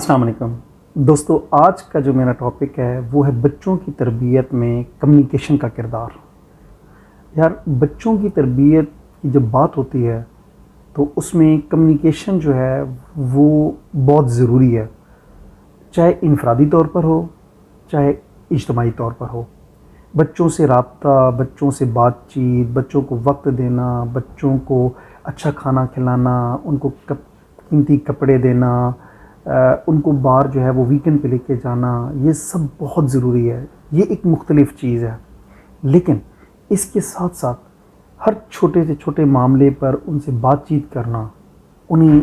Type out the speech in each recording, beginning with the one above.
अस्सलाम वालेकुम दोस्तों, आज का जो मेरा टॉपिक है वो है बच्चों की तरबियत में कम्युनिकेशन का किरदार। यार, बच्चों की तरबियत की जब बात होती है तो उसमें कम्युनिकेशन जो है वो बहुत ज़रूरी है, चाहे इनफरादी तौर पर हो चाहे इज्तमाही तौर पर हो। बच्चों से राब्ता, बच्चों से बातचीत, बच्चों को वक्त देना, बच्चों को अच्छा खाना खिलाना, उनको कीमती कपड़े देना, उनको बाहर जो है वो वीकेंड पे लेके जाना, ये सब बहुत ज़रूरी है। ये एक मुख्तलिफ़ चीज़ है, लेकिन इसके साथ साथ हर छोटे से छोटे मामले पर उनसे बातचीत करना, उन्हें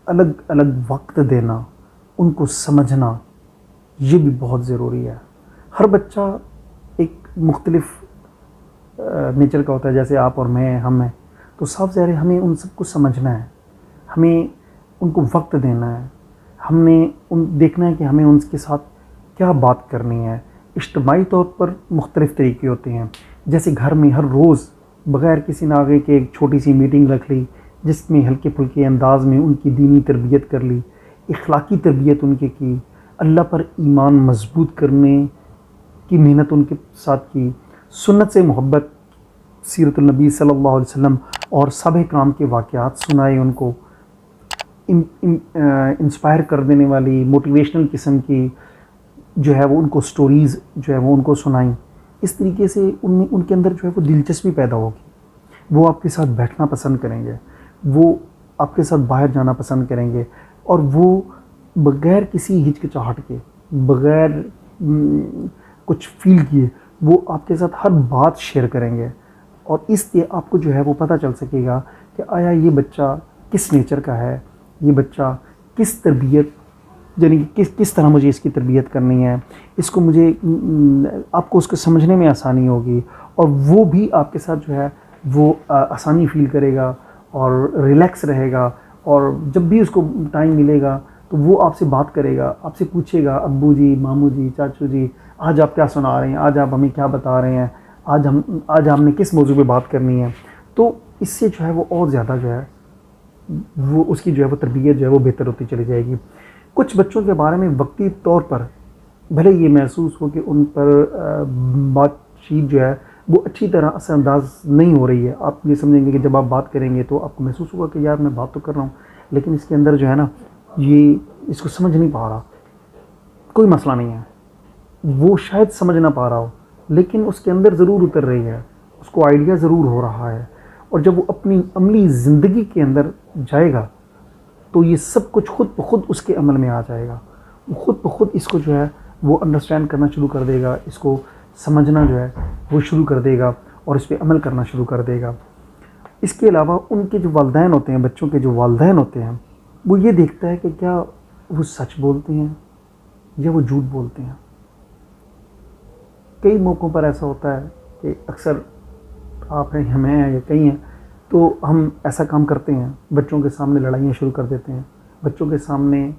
अलग अलग वक्त देना, उनको समझना, ये भी बहुत ज़रूरी है। हर बच्चा एक मुख्तलिफ़ नेचर का होता है, जैसे आप और मैं, हम हैं, तो साफ ज़ाहिर है हमें उन सबको समझना है, हमें उनको वक्त देना है, हमने उन देखना है कि हमें उनके साथ क्या बात करनी है। इज्तिमाई तौर पर मुख्तलिफ़ तरीके होते हैं, जैसे घर में हर रोज़ बग़ैर किसी नागे के एक छोटी सी मीटिंग रख ली, जिसमें हल्के फुल्के अंदाज में उनकी दीनी तरबियत कर ली, इखलाकी तरबियत उनके की, अल्लाह पर ईमान मजबूत करने की मेहनत उनके साथ की, सुन्नत से मोहब्बत, सीरतुल नबी सल्लल्लाहु अलैहि वसल्लम और सहाबा किराम के वाक़यात सुनाए, उनको इंस्पायर कर देने वाली मोटिवेशनल किस्म की जो है वो उनको स्टोरीज़ जो है वो उनको सुनाई। इस तरीके से उनके अंदर जो है वो दिलचस्पी पैदा होगी, वो आपके साथ बैठना पसंद करेंगे, वो आपके साथ बाहर जाना पसंद करेंगे, और वो बग़ैर किसी हिचकिचाहट के, बग़ैर कुछ फ़ील किए, वो आपके साथ हर बात शेयर करेंगे। और इसलिए आपको जो है वो पता चल सकेगा कि आया ये बच्चा किस नेचर का है, ये बच्चा किस तरबियत, यानी कि किस तरह मुझे इसकी तरबियत करनी है, इसको मुझे आपको उसको समझने में आसानी होगी, और वो भी आपके साथ जो है वो आसानी फ़ील करेगा और रिलैक्स रहेगा। और जब भी उसको टाइम मिलेगा तो वो आपसे बात करेगा, आपसे पूछेगा, अब्बू जी, मामू जी, चाचू जी, आज आप क्या सुना रहे हैं, आज आप हमें क्या बता रहे हैं, आज हमने किस मौजू पे बात करनी है। तो इससे जो है वो और ज़्यादा जो है वो उसकी जो है वो तरबियत जो है वो बेहतर होती चली जाएगी। कुछ बच्चों के बारे में वक्ती तौर पर भले ये महसूस हो कि उन पर बातचीत जो है वो अच्छी तरह असरअंदाज नहीं हो रही है। आप ये समझेंगे कि जब आप बात करेंगे तो आपको महसूस होगा कि यार मैं बात तो कर रहा हूँ, लेकिन इसके अंदर जो है ना, ये इसको समझ नहीं पा रहा। कोई मसला नहीं है, वो शायद समझ ना पा रहा हो, लेकिन उसके अंदर ज़रूर उतर रही है, उसको आइडिया ज़रूर हो रहा है। और जब वो अपनी अमली ज़िंदगी के अंदर जाएगा तो ये सब कुछ खुद ब खुद उसके अमल में आ जाएगा। वो खुद ब खुद इसको जो है वो अंडरस्टैंड करना शुरू कर देगा, इसको समझना जो है वो शुरू कर देगा और इस पर अमल करना शुरू कर देगा। इसके अलावा उनके जो वालिदैन होते हैं, बच्चों के जो वालिदैन होते हैं, वो ये देखता है कि क्या वो सच बोलते हैं या वो झूठ बोलते हैं। कई मौक़ों पर ऐसा होता है कि अक्सर आप हैं, हम हैं या कई हैं, तो हम ऐसा काम करते हैं, बच्चों के सामने लड़ाइयाँ शुरू कर देते हैं, बच्चों के सामने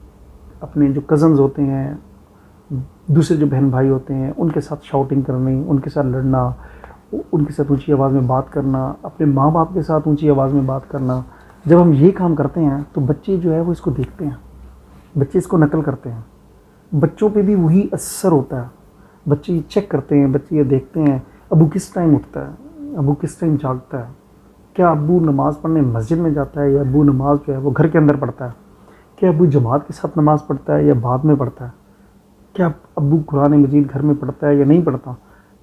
अपने जो कज़न्स होते हैं, दूसरे जो बहन भाई होते हैं, उनके साथ शाउटिंग करनी, उनके साथ लड़ना, उनके साथ ऊंची आवाज़ में बात करना, अपने माँ बाप के साथ ऊंची आवाज़ में बात करना। जब हम ये काम करते हैं तो बच्चे जो है वो इसको देखते हैं, बच्चे इसको नकल करते हैं, बच्चों पे भी वही असर होता है। बच्चे ये चेक करते हैं, बच्चे ये देखते हैं, अबू किस टाइम उठता है, अबू किस टाइम जागता है, क्या अबू नमाज़ पढ़ने मस्जिद में जाता है या अबू नमाज जो है वो घर के अंदर पढ़ता है, क्या अबू जमात के साथ नमाज़ पढ़ता है या बाद में पढ़ता है, क्या अबू कुरान मजीद घर में पढ़ता है या नहीं पढ़ता,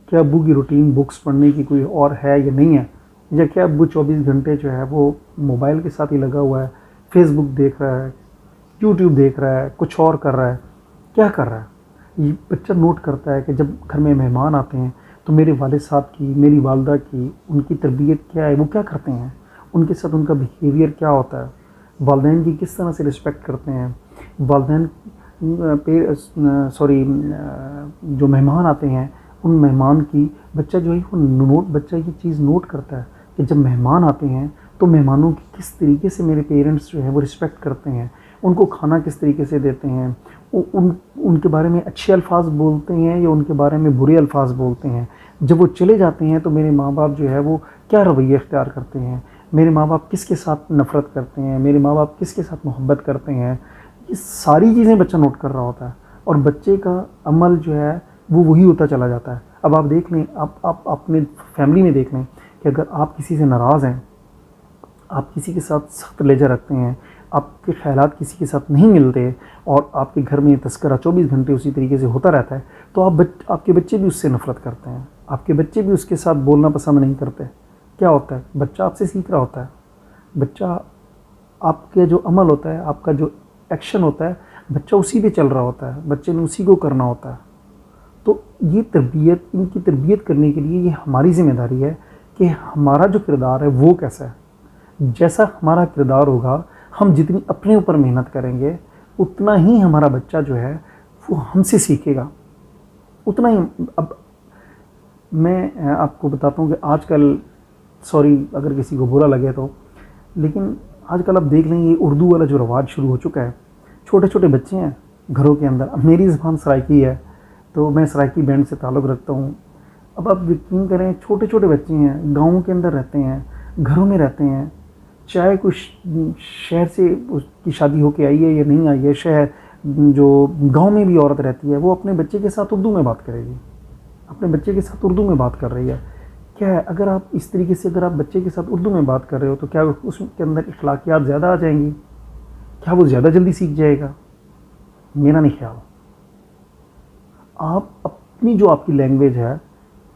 क्या अबू की रूटीन बुक्स पढ़ने की कोई और है या नहीं है, या क्या अबू 24 घंटे जो है वो मोबाइल के साथ ही लगा हुआ है, फेसबुक देख रहा है, यूट्यूब देख रहा है, कुछ और कर रहा है, क्या कर रहा है। ये बच्चा नोट करता है कि जब घर में मेहमान आते हैं तो मेरे वालिद साहब की, मेरी वालदा की, उनकी तरबियत क्या है, वो क्या करते हैं, उनके साथ उनका बिहेवियर क्या होता है, वालिदैन की किस तरह से रिस्पेक्ट करते हैं, वालिदैन जो मेहमान आते हैं उन मेहमान की बच्चा जो है वो बच्चा ये चीज़ नोट करता है कि जब मेहमान आते हैं तो मेहमानों की किस तरीके से मेरे पेरेंट्स जो है वो रिस्पेक्ट करते हैं, उनको खाना किस तरीके से देते हैं, उनके बारे में अच्छे अल्फाज बोलते हैं या उनके बारे में बुरे अल्फाज बोलते हैं। जब वो चले जाते हैं तो मेरे माँ बाप जो है वो क्या रवैया इख्तियार करते हैं, मेरे माँ बाप किसके साथ नफ़रत करते हैं, मेरे माँ बाप किसके साथ मोहब्बत करते हैं। ये सारी चीज़ें बच्चा नोट कर रहा होता है और बच्चे का अमल जो है वो वही होता चला जाता है। अब आप देख लें, आप अपने फैमिली में देख लें कि अगर आप किसी से नाराज़ हैं, आप किसी के साथ सख्त लहजा रखते हैं, आपके ख़यालात किसी के साथ नहीं मिलते और आपके घर में तस्करा 24 घंटे उसी तरीके से होता रहता है, तो आपके बच्चे भी उससे नफ़रत करते हैं, आपके बच्चे भी उसके साथ बोलना पसंद नहीं करते। क्या होता है? बच्चा आपसे सीख रहा होता है, बच्चा आपके जो अमल होता है, आपका जो एक्शन होता है, बच्चा उसी पे चल रहा होता है, बच्चे ने उसी को करना होता है। तो ये तरबियत, इनकी तरबियत करने के लिए ये हमारी ज़िम्मेदारी है कि हमारा जो किरदार है वो कैसा है। जैसा हमारा किरदार होगा, हम जितनी अपने ऊपर मेहनत करेंगे उतना ही हमारा बच्चा जो है वो हमसे सीखेगा, उतना ही। अब मैं आपको बताता हूँ कि आजकल, सॉरी अगर किसी को बुरा लगे तो, लेकिन आजकल आप देख लें ये उर्दू वाला जो रवाज शुरू हो चुका है। छोटे छोटे बच्चे हैं घरों के अंदर। अब मेरी ज़बान सराइकी है तो मैं सराइकी बैंड से ताल्लुक़ रखता हूँ। अब आप यकीन करें, छोटे छोटे बच्चे हैं, गाँव के अंदर रहते हैं, घरों में रहते हैं, चाहे कुछ शहर से उसकी शादी होके आई है या नहीं आई है, शहर जो गांव में भी औरत रहती है वो अपने बच्चे के साथ उर्दू में बात करेगी, अपने बच्चे के साथ उर्दू में बात कर रही है। क्या है, अगर आप इस तरीके से अगर आप बच्चे के साथ उर्दू में बात कर रहे हो तो क्या उसके अंदर अखलाकियात ज़्यादा आ जाएंगी? क्या वो ज़्यादा जल्दी सीख जाएगा? मेरा नहीं ख्याल। आप अपनी जो आपकी लैंग्वेज है,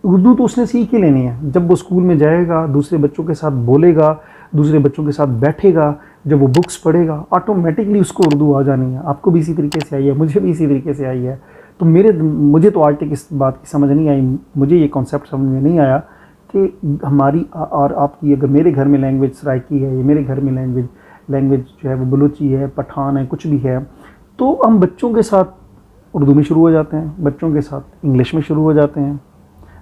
उर्दू तो उसने सीख ही लेनी है। जब वो स्कूल में जाएगा, दूसरे बच्चों के साथ बोलेगा, दूसरे बच्चों के साथ बैठेगा, जब वो बुक्स पढ़ेगा, ऑटोमेटिकली उसको उर्दू आ जानी है। आपको भी इसी तरीके से आई है, मुझे भी इसी तरीके से आई है। तो मुझे तो आज तक इस बात की समझ नहीं आई, मुझे ये कॉन्सेप्ट समझ में नहीं आया कि हमारी और आपकी, अगर मेरे घर में लैंग्वेज सराइकी है, या मेरे घर में लैंग्वेज जो है वो बलूची है, पठान है, कुछ भी है, तो हम बच्चों के साथ उर्दू में शुरू हो जाते हैं, बच्चों के साथ इंग्लिश में शुरू हो जाते हैं।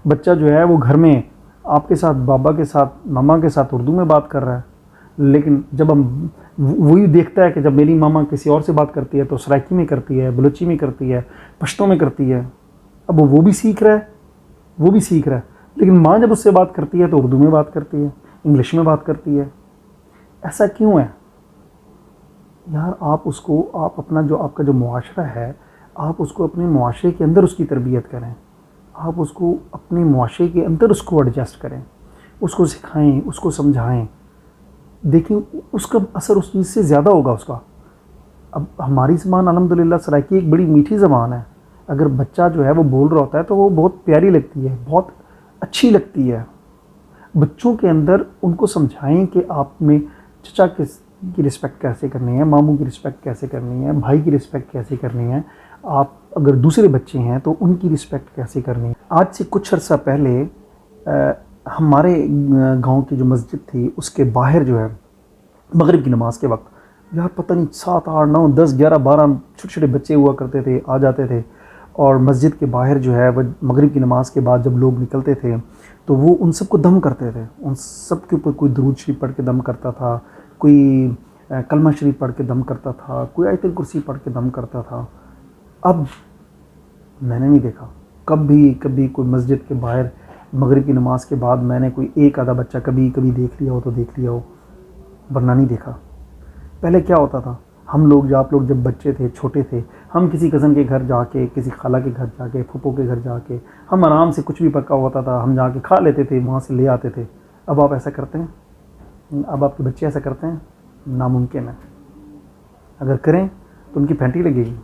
बच्चा जो है वो घर में आपके साथ, बाबा के साथ, मामा के साथ उर्दू में बात कर रहा है, लेकिन जब हम वही देखता है कि जब मेरी मामा किसी और से बात करती है तो सराइकी में करती है, बलूची में करती है, पश्तो में करती है। अब वो भी सीख रहा है, वो भी सीख रहा है, लेकिन माँ जब उससे बात करती है तो उर्दू में बात करती है, इंग्लिश में बात करती है। ऐसा क्यों है यार? आप अपना जो आपका जो मुआशरा है, आप उसको अपने मुआशरे के अंदर उसकी तरबियत करें, आप उसको अपने मुआशरे के अंदर उसको एडजस्ट करें, उसको सिखाएं, उसको समझाएं। देखिए उसका असर उस चीज़ से ज़्यादा होगा उसका। अब हमारी ज़बान अल्हम्दुलिल्लाह सराइकी एक बड़ी मीठी ज़बान है। अगर बच्चा जो है वो बोल रहा होता है तो वो बहुत प्यारी लगती है, बहुत अच्छी लगती है। बच्चों के अंदर उनको समझाएं कि आपने चचा की रिस्पेक्ट कैसे करनी है, मामू की रिस्पेक्ट कैसे करनी है, भाई की रिस्पेक्ट कैसे करनी है, आप अगर दूसरे बच्चे हैं तो उनकी रिस्पेक्ट कैसे करनी है। आज से कुछ अर्सा पहले हमारे गांव की जो मस्जिद थी उसके बाहर जो है मगरिब की नमाज के वक्त यार पता नहीं 7, 8, 9, 10, 11, 12 छोटे छोटे बच्चे हुआ करते थे, आ जाते थे। और मस्जिद के बाहर जो है वह मगरिब की नमाज के बाद जब लोग निकलते थे तो वो उन सबको दम करते थे, उन सब के ऊपर कोई दुरूद शरीफ पढ़ के दम करता था, कोई कलमा शरीफ पढ़ के दम करता था, कोई आयतुल कुर्सी पढ़ के दम करता था। अब मैंने नहीं देखा कभी कोई मस्जिद के बाहर मगरिब की नमाज के बाद मैंने कोई एक आधा बच्चा कभी देख लिया हो तो देख लिया हो, वरना नहीं देखा। पहले क्या होता था, हम लोग आप लोग जब बच्चे थे, छोटे थे, हम किसी कज़न के घर जाके, किसी खाला के घर जाके, फूफो के घर जाके, हम आराम से कुछ भी पका होता था हम जाके खा लेते थे, वहाँ से ले आते थे। अब आप ऐसा करते हैं? अब आपके बच्चे ऐसा करते हैं? नामुमकिन है। अगर करें तो उनकी फैंटी लगेगी।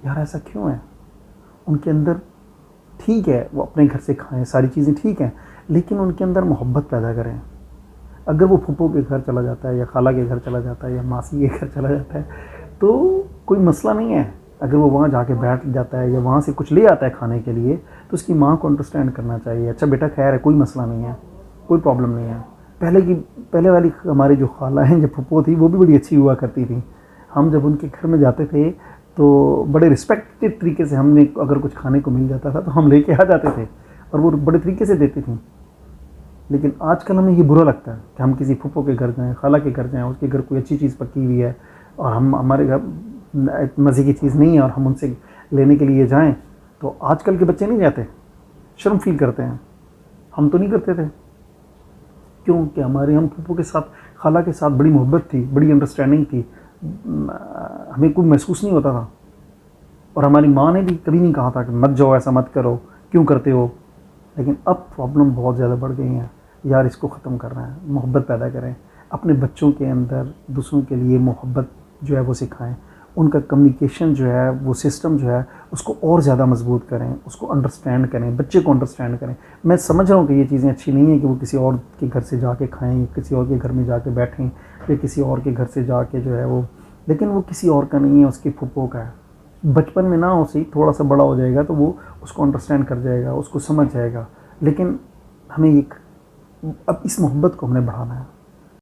यार ऐसा क्यों है? उनके अंदर, ठीक है वो अपने घर से खाएं, सारी चीज़ें ठीक हैं, लेकिन उनके अंदर मोहब्बत पैदा करें। अगर वो फूफो के घर चला जाता है या खाला के घर चला जाता है या मासी के घर चला जाता है तो कोई मसला नहीं है। अगर वो वहाँ जाके बैठ जाता है या वहाँ से कुछ ले आता है खाने के लिए तो उसकी माँ को अंडरस्टैंड करना चाहिए, अच्छा बेटा खैर है, कोई मसला नहीं है, कोई प्रॉब्लम नहीं है। पहले वाली हमारी जो खाला हैं, जो फूफो थी, वो भी बड़ी अच्छी हुआ करती थी। हम जब उनके घर में जाते थे तो बड़े रिस्पेक्टेड तरीके से, हमने अगर कुछ खाने को मिल जाता था तो हम लेके आ जाते थे और वो बड़े तरीके से देती थी। लेकिन आजकल हमें ये बुरा लगता है कि हम किसी फूफो के घर जाएँ, खाला के घर जाएँ, उसके घर कोई अच्छी चीज़ पकी हुई है और हमारे घर मज़े की चीज़ नहीं है और हम उनसे लेने के लिए जाएं, तो आजकल के बच्चे नहीं जाते, शर्म फील करते हैं। हम तो नहीं करते थे, क्योंकि हम फूफो के साथ, खाला के साथ बड़ी मोहब्बत थी, बड़ी अंडरस्टैंडिंग थी। हमें कोई महसूस नहीं होता था, और हमारी माँ ने भी कभी नहीं कहा था कि मत जाओ, ऐसा मत करो, क्यों करते हो। लेकिन अब प्रॉब्लम बहुत ज़्यादा बढ़ गई हैं। यार इसको ख़त्म करना है, मोहब्बत पैदा करें अपने बच्चों के अंदर, दूसरों के लिए मोहब्बत जो है वो सिखाएं, उनका कम्युनिकेशन जो है वो सिस्टम जो है उसको और ज़्यादा मजबूत करें, उसको अंडरस्टैंड करें, बच्चे को अंडरस्टैंड करें। मैं समझ रहा हूँ कि ये चीज़ें अच्छी नहीं है कि वो किसी और के घर से जाके खाएं, किसी और के घर में जाके बैठें, या किसी और के घर से जाके जो है वो, लेकिन वो किसी और का नहीं है, उसके फूफो का है। बचपन में ना हो सही, थोड़ा सा बड़ा हो जाएगा तो वो उसको अंडरस्टैंड कर जाएगा, उसको समझ जाएगा। लेकिन हमें एक अब इस मोहब्बत को हमने बढ़ाना है।